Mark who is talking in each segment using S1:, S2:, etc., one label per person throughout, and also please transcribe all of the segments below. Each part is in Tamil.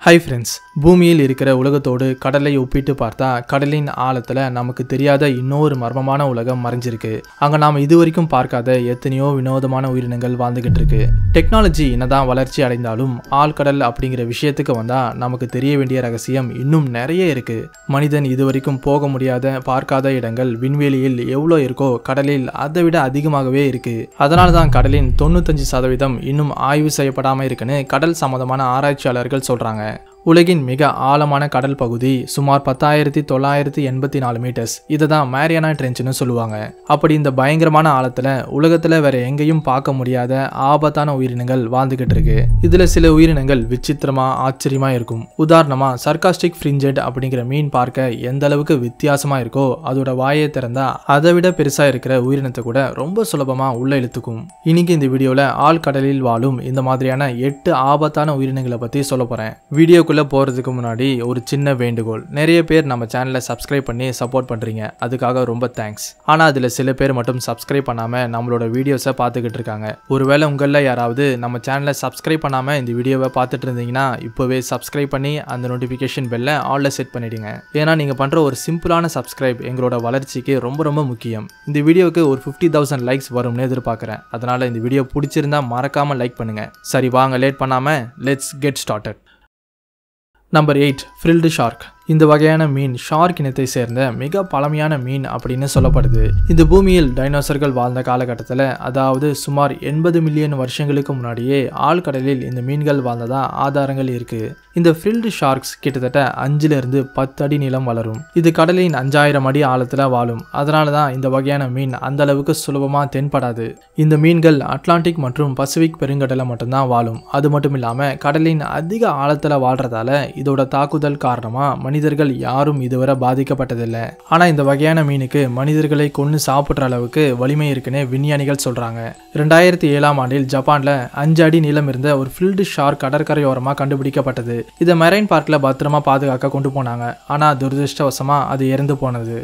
S1: ஹை ஃப்ரெண்ட்ஸ், பூமியில் இருக்கிற உலகத்தோடு கடலை ஒப்பிட்டு பார்த்தா கடலின் ஆழத்தில் நமக்கு தெரியாத இன்னொரு மர்மமான உலகம் மறைஞ்சிருக்கு. அங்கே நாம் இதுவரைக்கும் பார்க்காத எத்தனையோ வினோதமான உயிரினங்கள் வாழ்ந்துகிட்டு இருக்கு. டெக்னாலஜி என்னதான் வளர்ச்சி அடைந்தாலும் ஆழ்கடல் அப்படிங்கிற விஷயத்துக்கு வந்தால் நமக்கு தெரிய வேண்டிய ரகசியம் இன்னும் நிறைய இருக்கு. மனிதன் இதுவரைக்கும் போக முடியாத பார்க்காத இடங்கள் விண்வெளியில் எவ்வளோ இருக்கோ கடலில் அதை விட அதிகமாகவே இருக்கு. அதனால தான் கடலின் 95% இன்னும் ஆய்வு செய்யப்படாமல் இருக்குன்னு கடல் சம்பந்தமான ஆராய்ச்சியாளர்கள் சொல்றாங்க. உலகின் மிக ஆழமான கடல் பகுதி சுமார் 10,984 மீட்டர்ஸ். இதை தான் மேரியானா ட்ரென்ச்னு சொல்லுவாங்க. அப்படி இந்த பயங்கரமான ஆழத்துல உலகத்துல வேற எங்கேயும் பார்க்க முடியாத ஆபத்தான உயிரினங்கள் வாழ்ந்துகிட்டு இருக்கு. இதுல சில உயிரினங்கள் விசித்திரமா ஆச்சரியமா இருக்கும். உதாரணமா சர்காஸ்டிக் ஃப்ரிஞ்செட் அப்படிங்கிற மீன் பார்க்க எந்த அளவுக்கு வித்தியாசமா இருக்கோ அதோட வாயை திறந்தா அதை விட பெருசா இருக்கிற உயிரினத்தை கூட ரொம்ப சுலபமா உள்ள இழுத்துக்கும். இன்னைக்கு இந்த வீடியோல ஆழ்கடலில் வாழும் இந்த மாதிரியான 8 ஆபத்தான உயிரினங்களை பத்தி சொல்ல போறேன். வீடியோ போறதுக்கு முன்னாடி ஒரு சின்ன வேண்டுகோள். நிறைய பேர் நம்ம சேனலை சப்ஸ்கிரைப் பண்ணி சப்போர்ட் பண்றீங்க, அதுக்காக ரொம்ப தேங்க்ஸ். ஆனா அதுல சில பேர் மட்டும் சப்ஸ்கிரைப் பண்ணாம நம்மளோட வீடியோஸை பார்த்துக்கிட்டு இருக்காங்க. ஒருவேளை உங்கள யாராவது நம்ம சேனலை சப்ஸ்கிரைப் பண்ணாம இந்த வீடியோவை பார்த்துட்டு இருந்தீங்கன்னா இப்பவே சப்ஸ்கிரைப் பண்ணி அந்த நோட்டிபிகேஷன் பெல்ல ஆல்ல செட் பண்ணிடுங்க. ஏன்னா நீங்க பண்ற ஒரு சிம்பிளான சப்ஸ்கிரைப் எங்களோட வளர்ச்சிக்கு ரொம்ப ரொம்ப முக்கியம். இந்த வீடியோவுக்கு ஒரு 50,000 லைக்ஸ் வரும்னு எதிர்பார்க்கிறேன். அதனால இந்த வீடியோ பிடிச்சிருந்தா மறக்காம லைக் பண்ணுங்க. சரி வாங்க லேட் பண்ணாம let's get started. Number 8, frilled shark. இந்த வகையான மீன் ஷார்க் இனத்தை சேர்ந்த மிக பழமையான மீன் அப்படின்னு சொல்லப்படுது. இந்த பூமியில் டைனோசர்கள் வாழ்ந்த காலகட்டத்தில், அதாவது சுமார் 80 மில்லியன் வருஷங்களுக்கு முன்னாடியே ஆழ்கடலில் இந்த மீன்கள் வாழ்ந்ததா ஆதாரங்கள் இருக்கு. இந்த ஃப்ரில்டு ஷார்க்ஸ் கிட்டத்தட்ட 5 to 10 அடி நீளம் வளரும். இது கடலின் 5000 அடி ஆழத்துல வாழும். அதனால தான் இந்த வகையான மீன் அந்த அளவுக்கு சுலபமா தென்படாது. இந்த மீன்கள் அட்லாண்டிக் மற்றும் பசிபிக் பெருங்கடல மட்டும்தான் வாழும். அது மட்டும் இல்லாம கடலின் அதிக ஆழத்துல வாழ்றதால இதோட தாக்குதல் காரணமா மனிதர்கள் யாரும் இதுவரை பாதிக்கப்பட்டதில்லை. ஆனா இந்த வகையான மீனுக்கு மனிதர்களை கொன்னு சாப்பிட்ற அளவுக்கு வலிமை இருக்குன்னு விஞ்ஞானிகள் சொல்றாங்க. 2007ஆம் ஆண்டில் ஜப்பான்ல 5 அடி நீளம் இருந்த ஒரு ஃப்ரில்டு ஷார்க் கடற்கரையோரமா கண்டுபிடிக்கப்பட்டது. இதை மெரைன் பார்க்ல பத்திரமா பாதுகாக்க கொண்டு போனாங்க. ஆனா துரதிருஷ்டவசமா அது இறந்து போனது.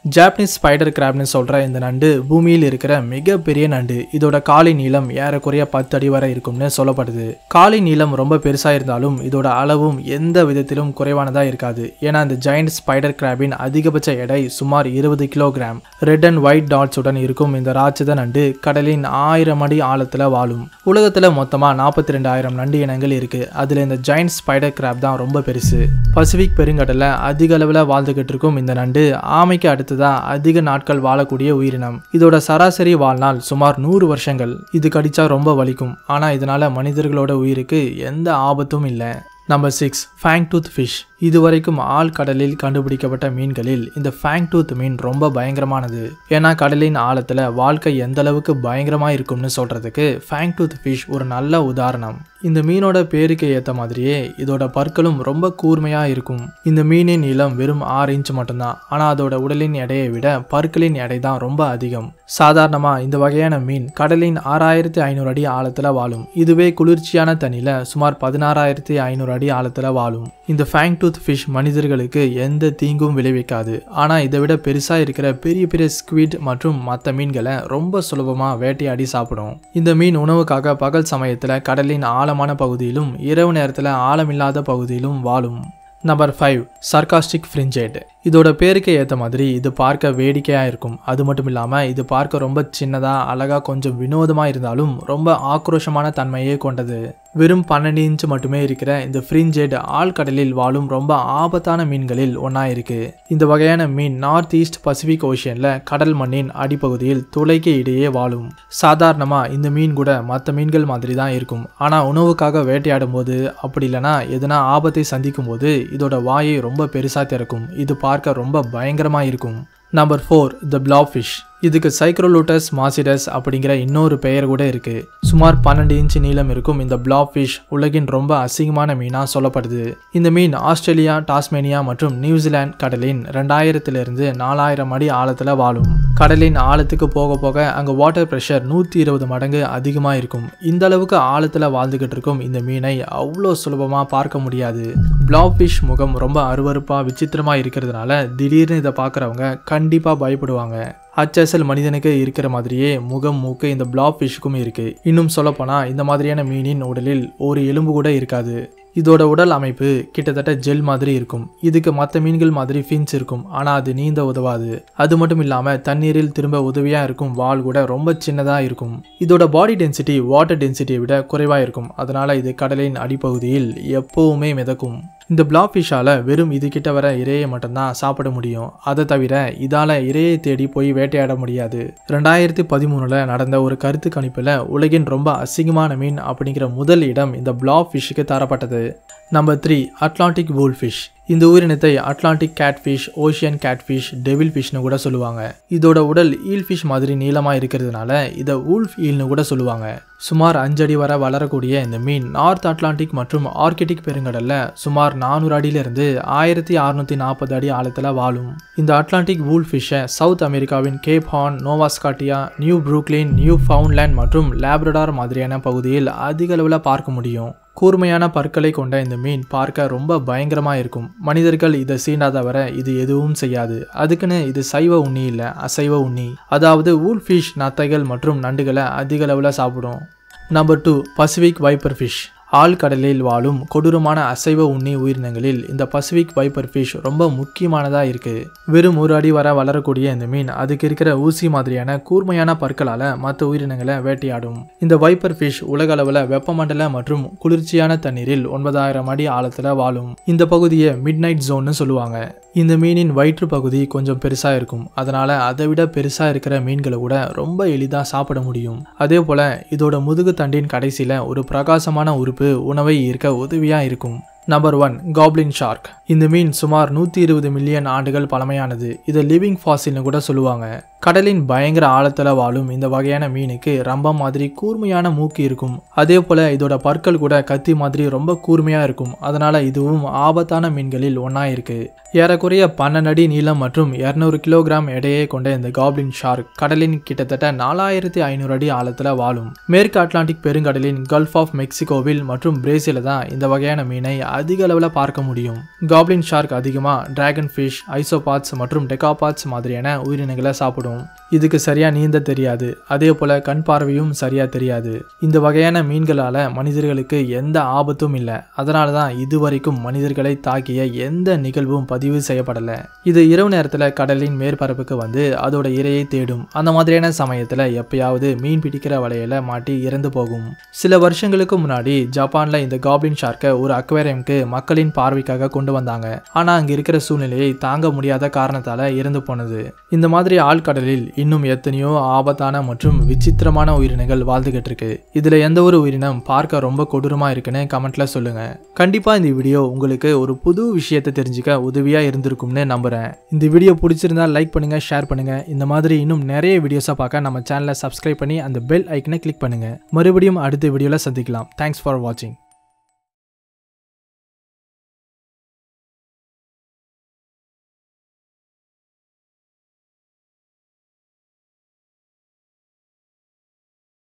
S1: ஜாப்பனீஸ் ஸ்பைடர் கிராப்னு சொல்ற இந்த நண்டு பூமியில் இருக்கிற மிகப்பெரிய நண்டு. இதோட காலை நீளம் ஏறக்குறைய 10 அடி வரை இருக்கும்னு சொல்லப்படுது. காலை நீளம் ரொம்ப பெருசா இருந்தாலும் இதோட அளவும் எந்த விதத்திலும் குறைவானதா இருக்காது. ஏன்னா இந்த ஜெயண்ட் ஸ்பைடர் கிராபின் அதிகபட்ச எடை சுமார் 20 கிலோகிராம். ரெட் அண்ட் ஒயிட் டாட்ஸுடன் இருக்கும் இந்த ராட்சத நண்டு கடலின் 1000 அடி ஆழத்துல வாழும். உலகத்துல மொத்தமா 42,000 நண்டு இனங்கள் இருக்கு. அதுல இந்த ஜெயண்ட் ஸ்பைடர் கிராப் தான் ரொம்ப பெருசு. பசிபிக் பெருங்கடல்ல அதிக அளவுல வாழ்ந்துகிட்டு இருக்கும் இந்த நண்டு ஆமைக்கு அடுத்து அதிக நாட்கள் வாழக்கூடிய உயிரினம். இதோட சராசரி வாழ்நாள் சுமார் 100 வருஷங்கள். இது கடிச்சா ரொம்ப வலிக்கும். ஆனா இதனால மனிதர்களோட உயிருக்கு எந்த ஆபத்தும் இல்லை. Number 6, FAANG tooth fish. இதுவரைக்கும் ஆழ்கடலில் கண்டுபிடிக்கப்பட்ட மீன்களில் இந்த ஃபேங் டூத் மீன் ரொம்ப பயங்கரமானது. ஏன்னா கடலின் ஆழத்துல வாழ்க்கை எந்த அளவுக்கு பயங்கரமா இருக்கும்னு சொல்றதுக்கு ஃபேங் டூத் ஃபிஷ் ஒரு நல்ல உதாரணம். இந்த மீனோட பேருக்கு ஏற்ற மாதிரியே இதோட பற்களும் ரொம்ப கூர்மையா இருக்கும். இந்த மீனின் நீளம் வெறும் 6 இன்ச் மட்டும்தான். ஆனா அதோட உடலின் எடையை விட பற்களின் எடை தான் ரொம்ப அதிகம். சாதாரணமா இந்த வகையான மீன் கடலின் 6500 அடி ஆழத்துல வாழும். இதுவே குளிர்ச்சியான தண்ணியில சுமார் 16,500 அடி ஆழத்துல வாழும். இந்த ஃபேங் டூத் ஃபிஷ் மனிதர்களுக்கு எந்த தீங்கும் விளைவிக்காது. ஆனா இதை விட பெருசா இருக்கிற பெரிய பெரிய ஸ்குவிட் மற்றும் மற்ற மீன்களை ரொம்ப சுலபமா வேட்டையாடி சாப்பிடும். இந்த மீன் உணவுக்காக பகல் சமயத்துல கடலின் ஆழமான பகுதியிலும் இரவு நேரத்துல ஆழமில்லாத பகுதியிலும் வாழும். Number 5, sarcastic fringehead. இதோட பேருக்கு ஏற்ற மாதிரி இது பார்க்க வேடிக்கையா இருக்கும். அது மட்டும் இல்லாம இது பார்க்க ரொம்ப சின்னதா அழகா கொஞ்சம் வினோதமா இருந்தாலும் ரொம்ப ஆக்ரோஷமான தன்மையே கொண்டது. வெறும் 12 இன்ச் மட்டுமே இருக்கிற இந்த ஃப்ரிஞ்செட் ஆழ்கடலில் வாழும் ரொம்ப ஆபத்தான மீன்களில் ஒன்னா இருக்கு. இந்த வகையான மீன் நார்த் ஈஸ்ட் பசிபிக் ஓஷன்ல கடல் மண்ணின் அடிப்பகுதியில் துளைக்கு இடையே வாழும். சாதாரணமா இந்த மீன் கூட மற்ற மீன்கள் மாதிரி தான் இருக்கும். ஆனா உணவுக்காக வேட்டையாடும் போது அப்படி இல்லைன்னா எதனா ஆபத்தை சந்திக்கும் போது இதோட வாயை ரொம்ப பெருசா திறக்கும். இது பார்க்க ரொம்ப பயங்கரமா இருக்கும். நம்பர் 4, த பிளாப்ஃபிஷ். இதுக்கு சைக்ரோலூட்டஸ் மாசிடஸ் அப்படிங்கிற இன்னொரு பெயர் கூட இருக்கு. சுமார் 12 இன்ச் நீளம் இருக்கும் இந்த பிளாப்ஃபிஷ் உலகின் ரொம்ப அசிங்கமான மீனா சொல்லப்படுது. இந்த மீன் ஆஸ்திரேலியா, டாஸ்மேனியா மற்றும் நியூசிலாந்து கடலின் 2000 to 4000 அடி ஆழத்துல வாழும். கடலின் ஆழத்துக்கு போக போக அங்க வாட்டர் பிரஷர் 120 மடங்கு அதிகமா இருக்கும். இந்த அளவுக்கு ஆழத்துல வாழ்ந்துகிட்டு இருக்கும் இந்த மீனை அவ்வளோ சுலபமா பார்க்க முடியாது. பிளாப்ஃபிஷ் முகம் ரொம்ப அருவருப்பா விசித்திரமா இருக்கிறதுனால திடீர்னு இதை பார்க்கறவங்க கண்டிப்பா பயப்படுவாங்க. அச்சசல் மனிதனுக்கு இருக்கிற மாதிரியே முகம் மூக்கு இந்த பிளாப் ஃபிஷ்க்கும் இருக்கு. இன்னும் சொல்லப்போனா இந்த மாதிரியான மீனின் உடலில் ஒரு எலும்பு கூட இருக்காது. இதோட உடல் அமைப்பு கிட்டத்தட்ட ஜெல் மாதிரி இருக்கும். இதுக்கு மற்ற மீன்கள் மாதிரி ஃபின்ஸ் இருக்கும், ஆனா அது நீந்த உதவாது. அது மட்டும் இல்லாம தண்ணீரில் திரும்ப உதவியா இருக்கும் வால் கூட ரொம்ப சின்னதா இருக்கும். இதோட பாடி டென்சிட்டி வாட்டர் டென்சிட்டியை விட குறைவா இருக்கும். அதனால இது கடலின் அடிப்பகுதியில் எப்பவுமே மிதக்கும். இந்த பிளாப் ஃபிஷ்ஷால வெறும் இது கிட்ட வர இரையை மட்டும்தான் சாப்பிட முடியும். அதை தவிர இதால இரையை தேடி போய் வேட்டையாட முடியாது. 2013 நடந்த ஒரு கருத்து கணிப்புல உலகின் ரொம்ப அசிங்கமான மீன் அப்படிங்கிற முதல் இடம் இந்த பிளாப் ஃபிஷ்ஷுக்கு தரப்பட்டது. Number 3 Atlantic wolf fish. இந்த உயிரினத்தை Atlantic catfish, ocean catfish, devil ஃபிஷ்னு கூட சொல்லுவாங்க. இதோட உடல் ஈல் ஃபிஷ் மாதிரி நீளமா இருக்கிறதுனால இதை வூல்ஃப் ஈல்னு கூட சொல்லுவாங்க. சுமார் 5 அடி வரை வளரக்கூடிய இந்த மீன் நார்த் அட்லாண்டிக் மற்றும் ஆர்க்டிக் பெருங்கடல்ல சுமார் 400 அடியிலிருந்து 1640 அடி ஆழத்துல வாழும். இந்த அட்லாண்டிக் வூல் ஃபிஷ்ஷை சவுத் அமெரிக்காவின் Cape Horn, Nova Scotia, New Brooklyn, Newfoundland மற்றும் லேப்ரடார் மாதிரியான பகுதியில் அதிக அளவில் பார்க்க முடியும். கூர்மையான பற்களை கொண்ட இந்த மீன் பார்க்க ரொம்ப பயங்கரமா இருக்கும். மனிதர்கள் இதை சீண்டாத வரை இது எதுவும் செய்யாது. அதுக்குன்னு இது சைவ உண்ணி இல்ல, அசைவ உண்ணி. அதாவது வூல் ஃபிஷ் நத்தைகள் மற்றும் நண்டுகளை அதிக அளவில் சாப்பிடும். Number 2 Pacific viper fish. ஆழ்கடலில் வாழும் கொடூரமான அசைவ உண்ணி உயிரினங்களில் இந்த பசிபிக் வைப்பர் ஃபிஷ் ரொம்ப முக்கியமானதா இருக்கு. வெறும் 1 அடி வரை வளரக்கூடிய இந்த மீன் அதுக்கு இருக்கிற ஊசி மாதிரியான கூர்மையான பற்களால மற்ற உயிரினங்களை வேட்டையாடும். இந்த வைப்பர் ஃபிஷ் உலக அளவில் வெப்பமண்டல மற்றும் குளிர்ச்சியான தண்ணீரில் 9000 அடி ஆழத்துல வாழும். இந்த பகுதியை மிட் நைட் ஜோன்னு சொல்லுவாங்க. இந்த மீனின் வயிற்று பகுதி கொஞ்சம் பெருசா இருக்கும். அதனால அதை விட பெருசா இருக்கிற மீன்களை கூட ரொம்ப எளிதா சாப்பிட முடியும். அதே போல இதோட முதுகு தண்டின் கடைசியில ஒரு பிரகாசமான உறுப்பு உணவை ஈர்க்க உதவியா இருக்கும். Number 1 goblin shark. இந்த மீன் சுமார் 120 மில்லியன் ஆண்டுகள் பழமையானது. இதை லிவிங் ஃபாசில்னு கூட சொல்லுவாங்க. கடலின் பயங்கர ஆழத்துல வாழும் இந்த வகையான மீனுக்கு ரம்பம் மாதிரி கூர்மையான மூக்கு இருக்கும். அதே போல இதோட பற்கள் கூட கத்தி மாதிரி ரொம்ப கூர்மையா இருக்கும். அதனால இதுவும் ஆபத்தான மீன்களில் ஒன்னா இருக்கு. ஏறக்குறைய 12 அடி நீளம் மற்றும் 200 கிலோகிராம் எடையை கொண்ட இந்த காப்ளின் ஷார்க் கடலின் கிட்டத்தட்ட 4500 அடி ஆழத்துல வாழும். மேற்கு அட்லாண்டிக் பெருங்கடலின் கல்ஃப் ஆஃப் மெக்சிகோவில் மற்றும் பிரேசில தான் இந்த வகையான மீனை அதிக அளவில் பார்க்க முடியும். காப்ளின் ஷார்க் அதிகமா டிராகன் ஃபிஷ், ஐசோபாட்ஸ் மற்றும் டெகாபாட்ஸ் மாதிரியான உயிரினங்களை சாப்பிடும். இதுக்கு சரியா நீந்த தெரியாது. அதே போல கண் பார்வையும் சரியா தெரியாது. இந்த வகையான மீன்களால மனிதர்களுக்கு எந்த ஆபத்தும் இல்லை. அதனாலதான் இதுவரைக்கும் மனிதர்களை தாக்கிய எந்த நிகழ்வும் பதிவு செய்யப்படல. இது இரவு நேரத்துல கடலின் மேற்பரப்புக்கு வந்து அதோட இரையை தேடும். அந்த மாதிரியான சமயத்துல எப்பயாவது மீன் பிடிக்கிற வலையில மாட்டி இறந்து போகும். சில வருஷங்களுக்கு முன்னாடி ஜப்பான்ல இந்த காப்ளின் ஷார்க்கை ஒரு அக்வேரியம்க்கு மக்களின் பார்வைக்காக கொண்டு வந்தாங்க. ஆனா அங்க இருக்கிற சூழ்நிலையை தாங்க முடியாத காரணத்தால இறந்து போனது. இந்த மாதிரி ஆழ்கடலில் இன்னும் எத்தனையோ ஆபத்தான மற்றும் விசித்திரமான உயிரினங்கள் வாழ்ந்துகிட்டு இருக்கு. இதுல எந்த ஒரு உயிரினம் பார்க்க ரொம்ப கொடூரமா இருக்குன்னு கமெண்ட்ல சொல்லுங்க. கண்டிப்பா இந்த வீடியோ உங்களுக்கு ஒரு புது விஷயத்தை தெரிஞ்சுக்க உதவியா இருந்திருக்கும்னு நம்புறேன். இந்த வீடியோ பிடிச்சிருந்தா லைக் பண்ணுங்க, ஷேர் பண்ணுங்க. இந்த மாதிரி இன்னும் நிறைய வீடியோஸை பார்க்க நம்ம சேனலை சப்ஸ்கிரைப் பண்ணி அந்த பெல் ஐக்கனை கிளிக் பண்ணுங்க. மறுபடியும் அடுத்த வீடியோல சந்திக்கலாம். தேங்க்ஸ் ஃபார் வாட்சிங்.